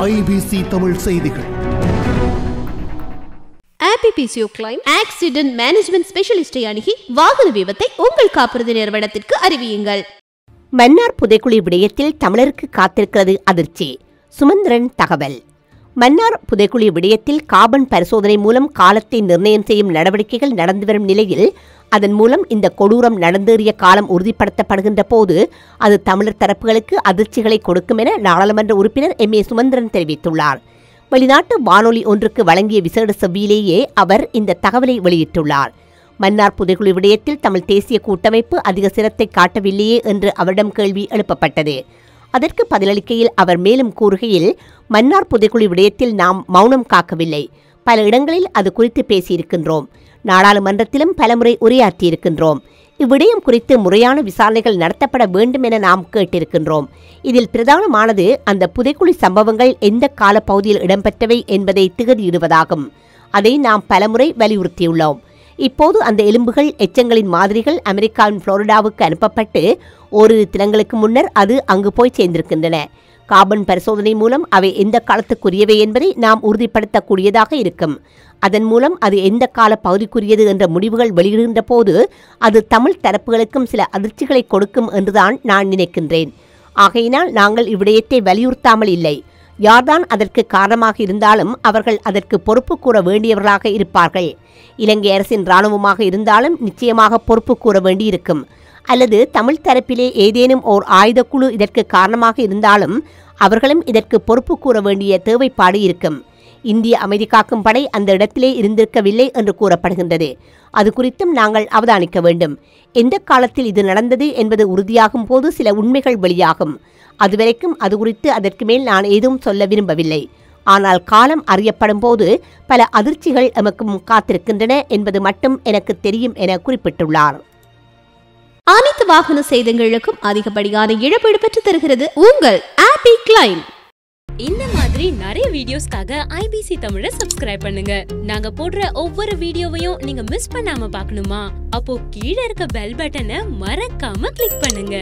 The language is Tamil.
IBC தமிழ் செய்திகள். APPCO Claim Accident Management Specialist அணுகி வாகன விபத்தை உங்கள் காப்புறுதி நிறுவனத்திற்கு அறிவியுங்கள். மன்னார் புதைக்குழி விடயத்தில் தமிழருக்கு காத்திருக்கிறது அதிர்ச்சி. சுமந்திரன் தகவல். மன்னார் புதைக்குழி விடயத்தில் கார்பன் பரிசோதனை மூலம் காலத்தை நிர்ணயம் செய்யும் நடவடிக்கைகள் நடந்து வரும் நிலையில் அதன் மூலம் இந்த கொடூரம் நடந்தேறிய காலம் உறுதிப்படுத்தப்படுகின்ற போது அது தமிழர் தரப்புகளுக்கு அதிர்ச்சிகளை கொடுக்கும் என நாடாளுமன்ற உறுப்பினர் MA சுமந்திரன் தெரிவித்துள்ளார். வெளிநாட்டு வானொலி ஒன்றுக்கு வழங்கிய விசேட செவ்வியிலேயே அவர் இந்த தகவலை வெளியிட்டுள்ளார். மன்னார் புதைக்குழி விடயத்தில் தமிழ் தேசிய கூட்டமைப்பு அதிக சிரத்தை காட்டவில்லையே என்று அவரிடம் கேள்வி எழுப்பப்பட்டது. அதற்கு பதிலளிக்கையில் அவர் மேலும் கூறுகையில், மன்னார் புதைக்குழி விடயத்தில் நாம் மௌனம் காக்கவில்லை. பல இடங்களில் அது குறித்து பேசியிருக்கின்றோம். நாடாளுமன்றத்திலும் பலமுறை உரையாற்றியிருக்கின்றோம். இவ்விடயம் குறித்து முறையான விசாரணைகள் நடத்தப்பட வேண்டும் என நாம் கேட்டிருக்கின்றோம். இதில் பிரதானமானது அந்த புதைக்குழி சம்பவங்கள் எந்த காலப்பகுதியில் இடம்பெற்றவை என்பதை திகதியிடுவதாகும். அதை நாம் பலமுறை வலியுறுத்தியுள்ளோம். இப்போது அந்த எலும்புகள் எச்சங்களின் மாதிரிகள் அமெரிக்காவின் புளோரிடாவுக்கு அனுப்பப்பட்டு ஓரிரு தினங்களுக்கு முன்னர் அது அங்கு போய் சேர்ந்திருக்கின்றன. கார்பன் பரிசோதனை மூலம் அவை எந்த காலத்துக்குரியவை என்பதை நாம் உறுதிப்படுத்தக்கூடியதாக இருக்கும். அதன் மூலம் அது எந்த கால பகுதிக்குரியது என்ற முடிவுகள் வெளியிடுகின்ற போது அது தமிழ் தரப்புகளுக்கும் சில அதிர்ச்சிகளை கொடுக்கும் என்றுதான் நான் நினைக்கின்றேன். ஆகையினால் நாங்கள் இவ்விடயத்தை வலியுறுத்தாமல் இல்லை. யார்தான் அதற்கு காரணமாக இருந்தாலும் அவர்கள் அதற்கு பொறுப்பு கூற வேண்டியவர்களாக இருப்பார்கள். இலங்கை அரசின் இராணுவமாக இருந்தாலும் நிச்சயமாக பொறுப்பு கூற வேண்டியிருக்கும். அல்லது தமிழ் தரப்பிலே ஏதேனும் ஓர் ஆயுதக்குழு இதற்கு காரணமாக இருந்தாலும் அவர்களும் இதற்கு பொறுப்பு கூற வேண்டிய தேவைப்பாடு இருக்கும். இந்திய அமைதி காக்கும் படை அந்த இடத்திலே இருந்திருக்கவில்லை என்று கூறப்படுகின்றது. அது குறித்தும் நாங்கள் அவதானிக்க வேண்டும். எந்த காலத்தில் இது நடந்தது என்பது உறுதியாகும் போது சில உண்மைகள் வெளியாகும். அதுவரைக்கும் அது குறித்து அதற்கு மேல் நான் எதுவும் சொல்ல விரும்பவில்லை. ஆனால் காலம் அறியப்படும் போது பல அதிர்ச்சிகள் எமக்கும் காத்திருக்கின்றன என்பது மட்டும் எனக்கு தெரியும் என குறிப்பிட்டுள்ளார். அனைத்து வாகன சேதங்களுக்கும் அதிகப்படியான இழப்பீடு பெற்று தருகிறது உங்கள் ஆப்பி கிளைம். இந்த மாதிரி நிறைய வீடியோஸ்க்காக IBC தமிழை சப்ஸ்கிரைப் பண்ணுங்க. நாங்க போடுற ஒவ்வொரு வீடியோவையும் நீங்க மிஸ் பண்ணாம பார்க்கணுமா? அப்போ கீழே இருக்க பெல் பட்டனை மறக்காம கிளிக் பண்ணுங்க.